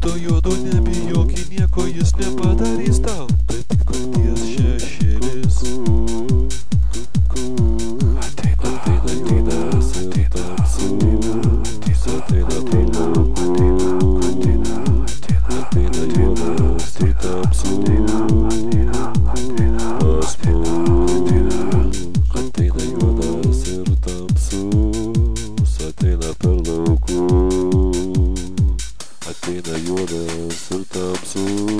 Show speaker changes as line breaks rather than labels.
To juodo nebijok, nieko jis nepadarys tau, bet tik kalties šešėlis. Ateina juodas ir tamsu, ateina juodas ir tamsu, ateina juodas ir tamsu, ateina per laukus. Ateina juodas ir tamsus.